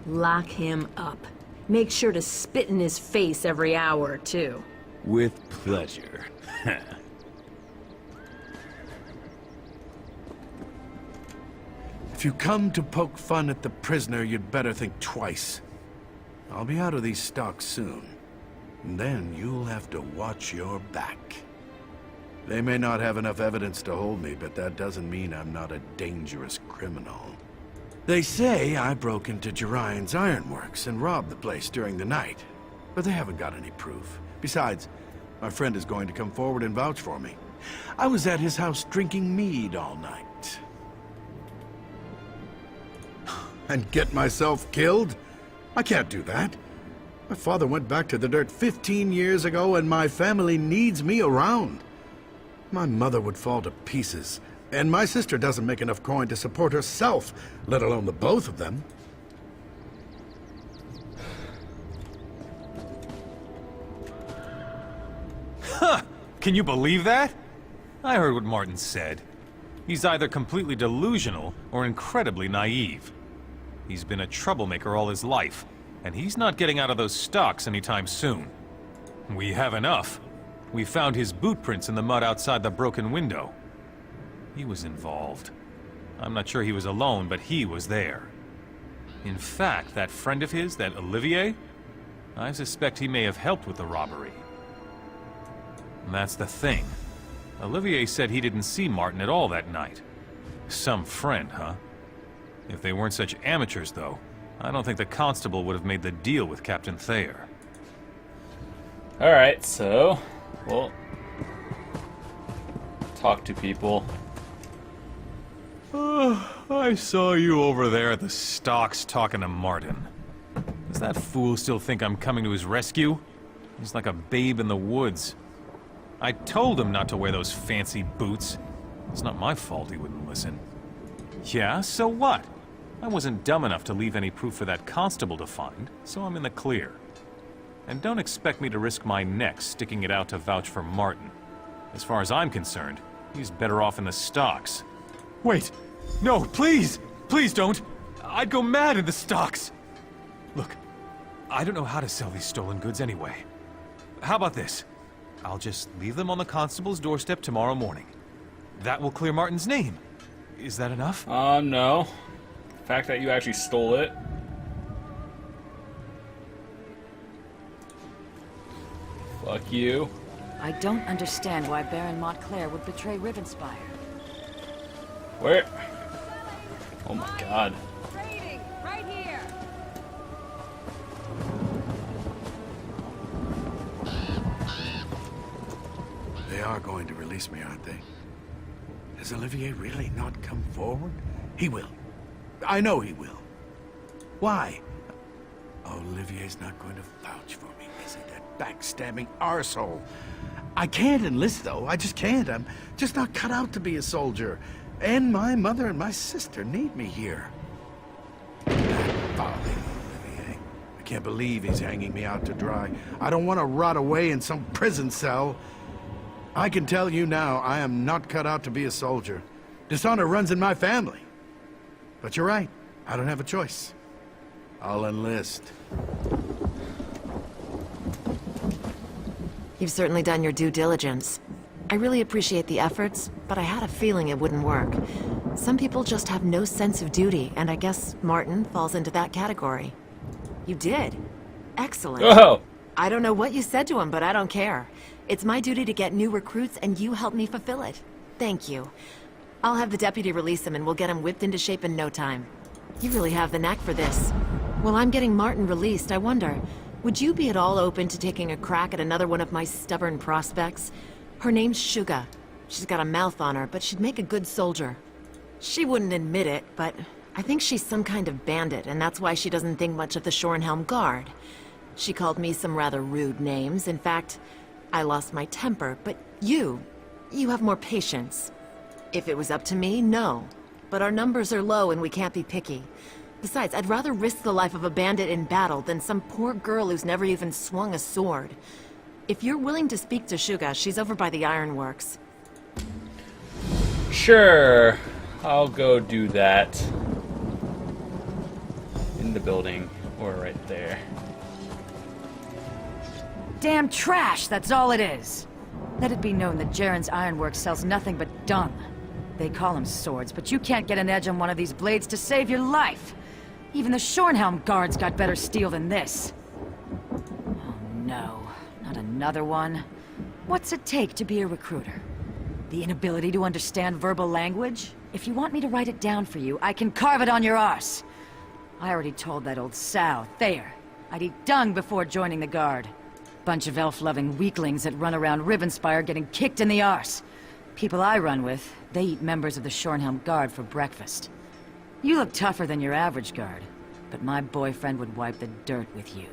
Lock him up. Make sure to spit in his face every hour, too. With pleasure. If you come to poke fun at the prisoner, you'd better think twice. I'll be out of these stocks soon. And then you'll have to watch your back. They may not have enough evidence to hold me, but that doesn't mean I'm not a dangerous criminal. They say I broke into Jirion's ironworks and robbed the place during the night, but they haven't got any proof. Besides, my friend is going to come forward and vouch for me. I was at his house drinking mead all night. And get myself killed? I can't do that. My father went back to the dirt 15 years ago, and my family needs me around. My mother would fall to pieces, and my sister doesn't make enough coin to support herself, let alone the both of them. Huh! Can you believe that? I heard what Martin said. He's either completely delusional or incredibly naive. He's been a troublemaker all his life, and he's not getting out of those stocks anytime soon. We have enough. We found his boot prints in the mud outside the broken window. He was involved. I'm not sure he was alone, but he was there. In fact, that friend of his, that Olivier, I suspect he may have helped with the robbery. And that's the thing. Olivier said he didn't see Martin at all that night. Some friend, huh? If they weren't such amateurs, though, I don't think the constable would have made the deal with Captain Thayer. Alright, so we'll talk to people. I saw you over there at the stocks talking to Martin. Does that fool still think I'm coming to his rescue? He's like a babe in the woods. I told him not to wear those fancy boots. It's not my fault he wouldn't listen. Yeah, so what? I wasn't dumb enough to leave any proof for that constable to find, so I'm in the clear. And don't expect me to risk my neck sticking it out to vouch for Martin. As far as I'm concerned, he's better off in the stocks. Wait! No, please! Please don't! I'd go mad in the stocks! Look, I don't know how to sell these stolen goods anyway. How about this? I'll just leave them on the constable's doorstep tomorrow morning. That will clear Martin's name. Is that enough? No. The fact that you actually stole it. Fuck you. I don't understand why Baron Montclair would betray Rivenspire. Where? Oh my god. Trading, right here. They are going to release me, aren't they? Has Olivier really not come forward? He will. I know he will. Why? Olivier's not going to vouch for me, is he? That backstabbing arsehole. I can't enlist, though. I just can't. I'm just not cut out to be a soldier. And my mother and my sister need me here. That folly, Olivier. I can't believe he's hanging me out to dry. I don't want to rot away in some prison cell. I can tell you now, I am not cut out to be a soldier. Dishonor runs in my family. But you're right. I don't have a choice. I'll enlist. You've certainly done your due diligence. I really appreciate the efforts, but I had a feeling it wouldn't work. Some people just have no sense of duty, and I guess Martin falls into that category. You did. Excellent. Oh! I don't know what you said to him, but I don't care. It's my duty to get new recruits, and you helped me fulfill it. Thank you. I'll have the deputy release him, and we'll get him whipped into shape in no time. You really have the knack for this. While I'm getting Martin released, I wonder, would you be at all open to taking a crack at another one of my stubborn prospects? Her name's Suga. She's got a mouth on her, but she'd make a good soldier. She wouldn't admit it, but I think she's some kind of bandit, and that's why she doesn't think much of the Shorenhelm Guard. She called me some rather rude names. In fact, I lost my temper, but you have more patience. If it was up to me, no. But our numbers are low and we can't be picky. Besides, I'd rather risk the life of a bandit in battle than some poor girl who's never even swung a sword. If you're willing to speak to Suga, she's over by the ironworks. Sure. I'll go do that. In the building, or right there. Damn trash, that's all it is. Let it be known that Jaren's Ironworks sells nothing but dung. They call them swords, but you can't get an edge on one of these blades to save your life. Even the Shornhelm guards got better steel than this. Oh no, not another one. What's it take to be a recruiter? The inability to understand verbal language? If you want me to write it down for you, I can carve it on your arse. I already told that old sow, Thayer, I'd eat dung before joining the guard. Bunch of elf-loving weaklings that run around Rivenspire getting kicked in the arse. People I run with, they eat members of the Shornhelm Guard for breakfast. You look tougher than your average guard, but my boyfriend would wipe the dirt with you.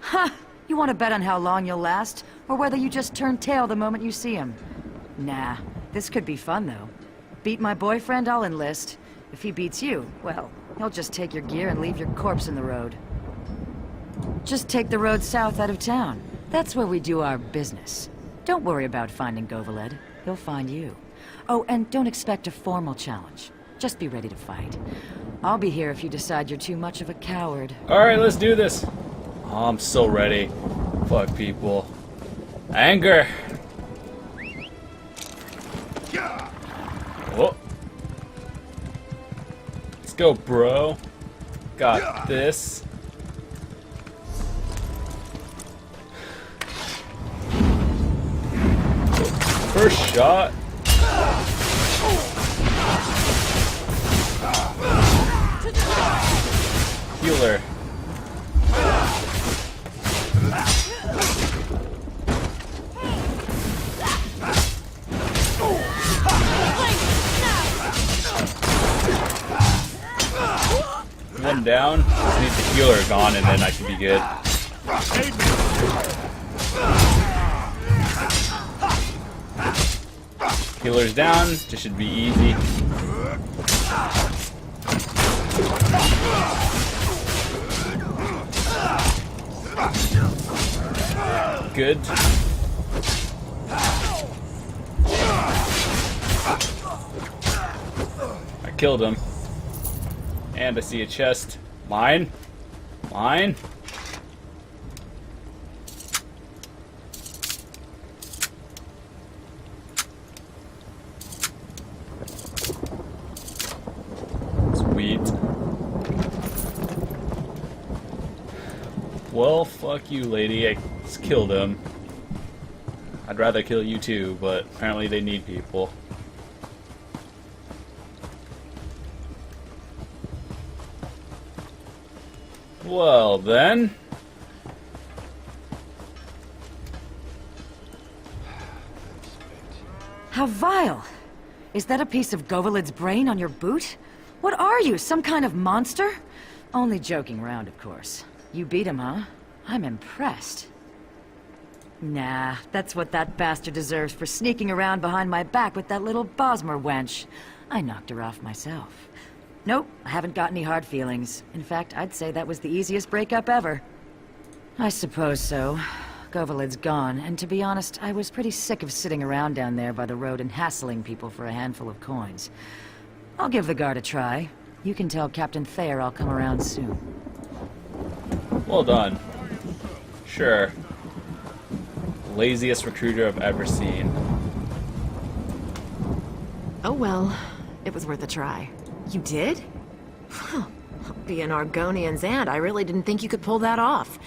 Ha! You want to bet on how long you'll last, or whether you just turn tail the moment you see him? Nah, this could be fun though. Beat my boyfriend, I'll enlist. If he beats you, well, he'll just take your gear and leave your corpse in the road. Just take the road south out of town. That's where we do our business. Don't worry about finding Goveled. He'll find you. Oh, and don't expect a formal challenge. Just be ready to fight. I'll be here if you decide you're too much of a coward. Alright, let's do this. Oh, I'm so ready. Fuck people. Anger! Oh. Let's go, bro. Got this. First shot. Healer. One down. Just need the healer gone and then I should be good. Healer's down. This should be easy. Good. I killed him. And I see a chest. Mine? Mine? Sweet. Well, fuck you, lady. I just killed him. I'd rather kill you too, but apparently they need people. Well, then. How vile! Is that a piece of Goveled's brain on your boot? What are you, some kind of monster? Only joking around, of course. You beat him, huh? I'm impressed. Nah, that's what that bastard deserves for sneaking around behind my back with that little Bosmer wench. I knocked her off myself. Nope, I haven't got any hard feelings. In fact, I'd say that was the easiest breakup ever. I suppose so. Goveled's gone, and to be honest, I was pretty sick of sitting around down there by the road and hassling people for a handful of coins. I'll give the guard a try. You can tell Captain Thayer I'll come around soon. Well done. Sure. Laziest recruiter I've ever seen. Oh well, it was worth a try. You did? Being Argonian's aunt, I really didn't think you could pull that off.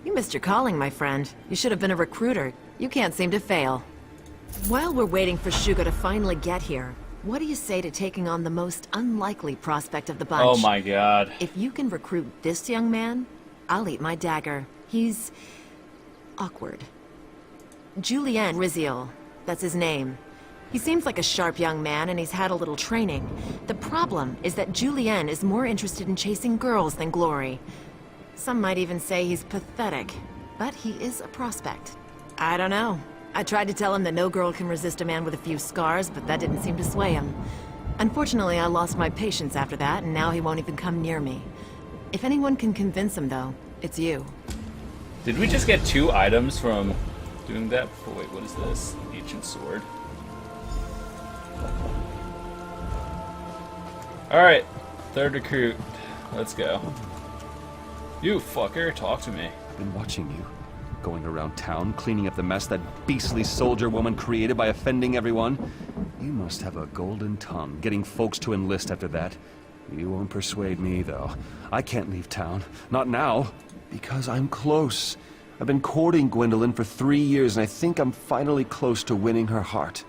You missed your calling, my friend. You should have been a recruiter. You can't seem to fail. While we're waiting for Shugo to finally get here, what do you say to taking on the most unlikely prospect of the bunch? Oh my god. If you can recruit this young man, I'll eat my dagger. He's... awkward. Julien Riziol. That's his name. He seems like a sharp young man, and he's had a little training. The problem is that Julien is more interested in chasing girls than glory. Some might even say he's pathetic, but he is a prospect. I don't know. I tried to tell him that no girl can resist a man with a few scars, but that didn't seem to sway him. Unfortunately, I lost my patience after that, and now he won't even come near me. If anyone can convince him, though, it's you. Did we just get 2 items from doing that? Oh, wait, what is this? Ancient sword. Alright, third recruit. Let's go. You fucker, talk to me. I've been watching you. Going around town, cleaning up the mess that beastly soldier woman created by offending everyone. You must have a golden tongue, getting folks to enlist after that. You won't persuade me, though. I can't leave town. Not now. Because I'm close. I've been courting Gwendolyn for 3 years, and I think I'm finally close to winning her heart.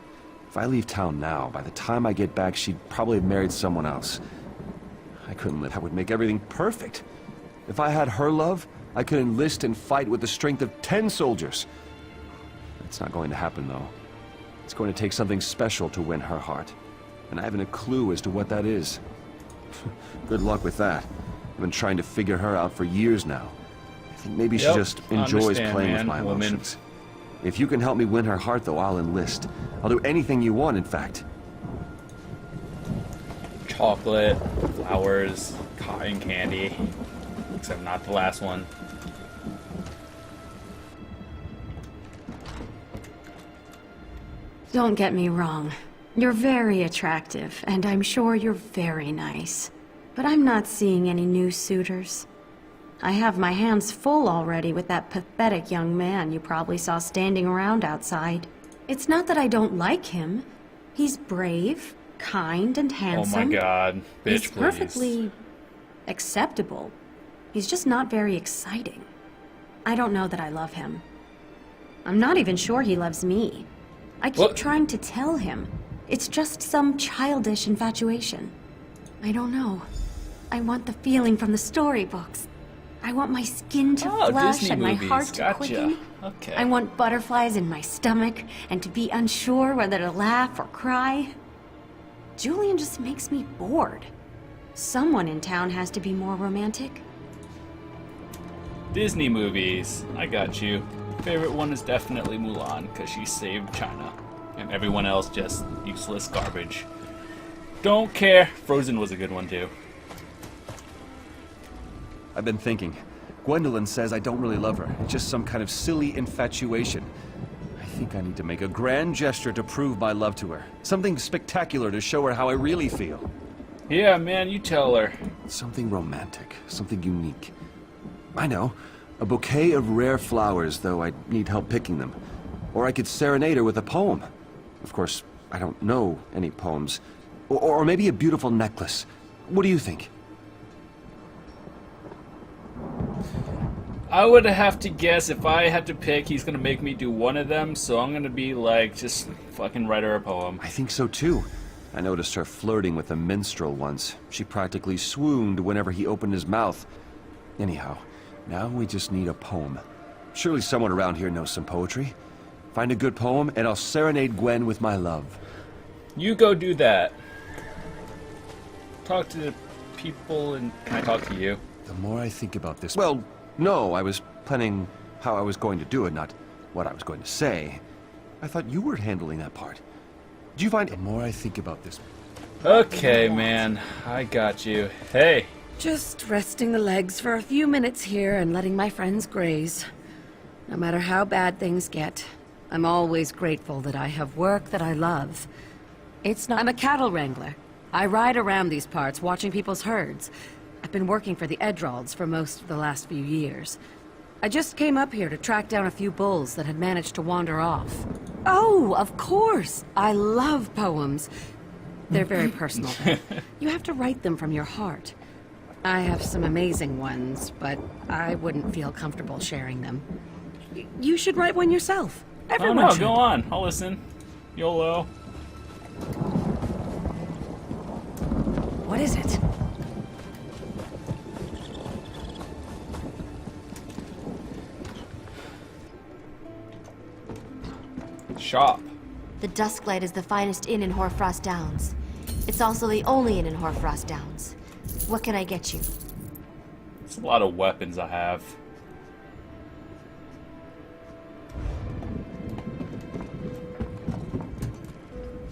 If I leave town now, by the time I get back, she'd probably have married someone else. I couldn't live. That would make everything perfect. If I had her love, I could enlist and fight with the strength of 10 soldiers. It's not going to happen, though. It's going to take something special to win her heart. And I haven't a clue as to what that is. Good luck with that. I've been trying to figure her out for years now. I think maybe she just enjoys playing with my emotions. If you can help me win her heart, though, I'll enlist. I'll do anything you want, in fact. Chocolate, flowers, cotton candy. Except not the last one. Don't get me wrong. You're very attractive, and I'm sure you're very nice. But I'm not seeing any new suitors. I have my hands full already with that pathetic young man you probably saw standing around outside. It's not that I don't like him. He's brave, kind, and handsome. Oh my god, bitch, He's please. perfectly acceptable. He's just not very exciting. I don't know that I love him. I'm not even sure he loves me. I keep trying to tell him. It's just some childish infatuation. I don't know. I want the feeling from the storybooks. I want my skin to flush Disney and my movies. heart to Gotcha. quicken. Okay. I want butterflies in my stomach and to be unsure whether to laugh or cry. Julian just makes me bored. Someone in town has to be more romantic. Disney movies. I got you. Favorite one is definitely Mulan, because she saved China. And everyone else just useless garbage. Don't care. Frozen was a good one too. I've been thinking. Gwendolyn says I don't really love her. It's just some kind of silly infatuation. I think I need to make a grand gesture to prove my love to her. Something spectacular to show her how I really feel. Yeah, man, you tell her. Something romantic. Something unique. I know. A bouquet of rare flowers, though I'd need help picking them. Or I could serenade her with a poem. Of course, I don't know any poems. Or maybe a beautiful necklace. What do you think? I would have to guess if I had to pick, he's gonna make me do one of them, so I'm gonna be like, just fucking write her a poem. I think so too. I noticed her flirting with a minstrel once. She practically swooned whenever he opened his mouth. Anyhow, now we just need a poem. Surely someone around here knows some poetry. Find a good poem, and I'll serenade Gwen with my love. You go do that. Talk to the people, and can I talk to you? The more I think about this... Well, no, I was planning how I was going to do it, not what I was going to say. I thought you were handling that part. Do you find... The more I think about this... Okay, man. I got you. Hey. Just resting the legs for a few minutes here and letting my friends graze. No matter how bad things get, I'm always grateful that I have work that I love. I'm a cattle wrangler. I ride around these parts watching people's herds. I've been working for the Edralds for most of the last few years. I just came up here to track down a few bulls that had managed to wander off. Oh, of course! I love poems. They're very personal. You have to write them from your heart. I have some amazing ones, but I wouldn't feel comfortable sharing them. You should write one yourself. Everyone should. Go on. I'll listen. YOLO. What is it? Shop. The Dusklight is the finest inn in Hoarfrost Downs. It's also the only inn in Hoarfrost Downs. What can I get you? It's a lot of weapons I have.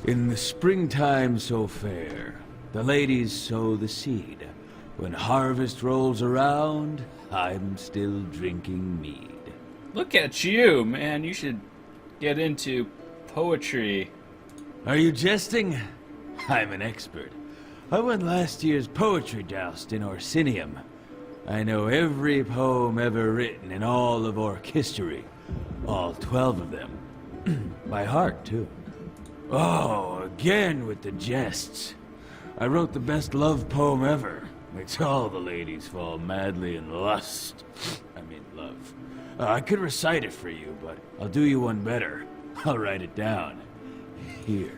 In the springtime so fair, the ladies sow the seed. When harvest rolls around, I'm still drinking mead. Look at you, man. You should get into poetry. Are you jesting? I'm an expert. I won last year's poetry joust in Orsinium. I know every poem ever written in all of Orc history. All 12 of them. By heart, too. Oh, again with the jests. I wrote the best love poem ever. Makes all the ladies fall madly in lust. I mean love. I could recite it for you, but I'll do you one better. I'll write it down. Here.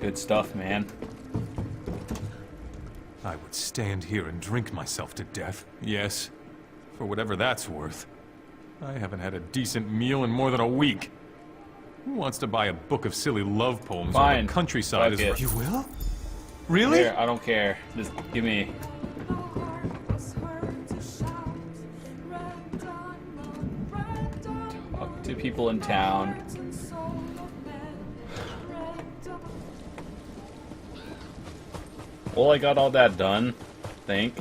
Good stuff, man. I would stand here and drink myself to death. Yes. For whatever that's worth. I haven't had a decent meal in more than a week. Who wants to buy a book of silly love poems while Fine. the countryside Fuck is... it. You will? Really? Here, I don't care. Just give me. Talk to people in town. Well, I got all that done, I think.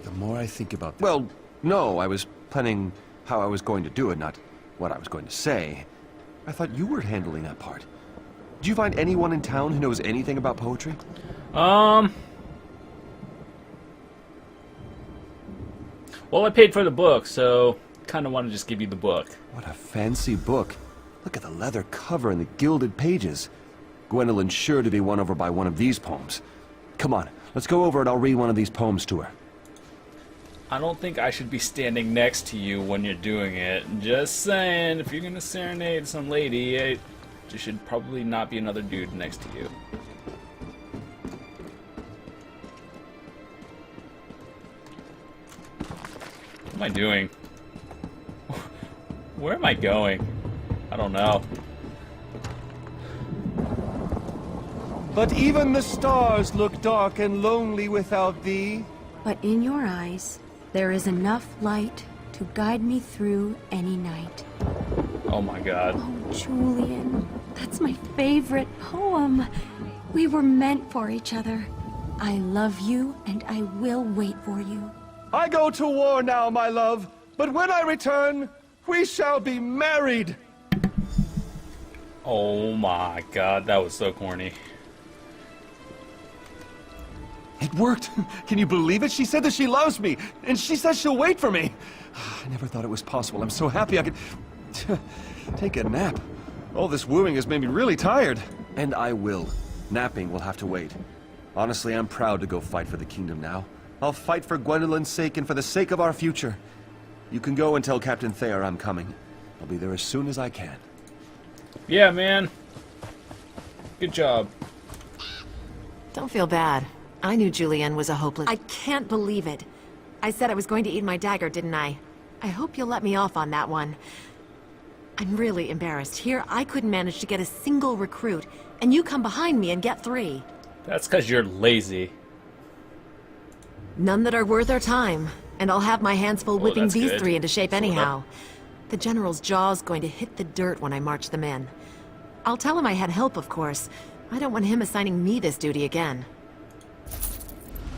The more I think about... Well, no, I was planning how I was going to do it, not what I was going to say. I thought you were handling that part. Do you find anyone in town who knows anything about poetry? Well, I paid for the book, so kind of want to just give you the book. What a fancy book. Look at the leather cover and the gilded pages. Gwendolyn's sure to be won over by one of these poems. Come on, let's go over and I'll read one of these poems to her. I don't think I should be standing next to you when you're doing it. Just saying, if you're gonna serenade some lady, there should probably not be another dude next to you. What am I doing? Where am I going? I don't know. But even the stars look dark and lonely without thee. But in your eyes, there is enough light to guide me through any night. Oh my god. Oh, Julian, that's my favorite poem. We were meant for each other. I love you, and I will wait for you. I go to war now, my love, but when I return, we shall be married. Oh my god, that was so corny. It worked. Can you believe it? She said that she loves me, and she says she'll wait for me. I never thought it was possible. I'm so happy I could take a nap. All this wooing has made me really tired. And I will. Napping will have to wait. Honestly, I'm proud to go fight for the kingdom now. I'll fight for Gwendolyn's sake and for the sake of our future. You can go and tell Captain Thayer I'm coming. I'll be there as soon as I can. Yeah, man. Good job. Don't feel bad. I knew Julian was a hopeless... I can't believe it. I said I was going to eat my dagger, didn't I? I hope you'll let me off on that one. I'm really embarrassed. Here, I couldn't manage to get a single recruit, and you come behind me and get 3. That's because you're lazy. None that are worth our time, and I'll have my hands full whipping that's these good. 3 into shape Sorta. anyhow. The General's jaw's going to hit the dirt when I march them in. I'll tell him I had help, of course. I don't want him assigning me this duty again.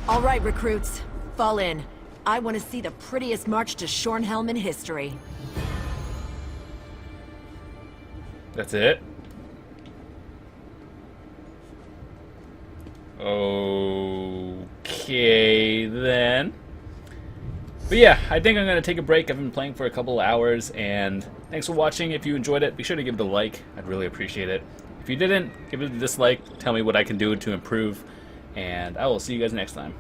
All right, recruits. Fall in. I want to see the prettiest march to Shornhelm in history. That's it? Okay, then. But yeah, I think I'm going to take a break. I've been playing for a couple of hours, and thanks for watching. If you enjoyed it, be sure to give it a like. I'd really appreciate it. If you didn't, give it a dislike. Tell me what I can do to improve, and I will see you guys next time.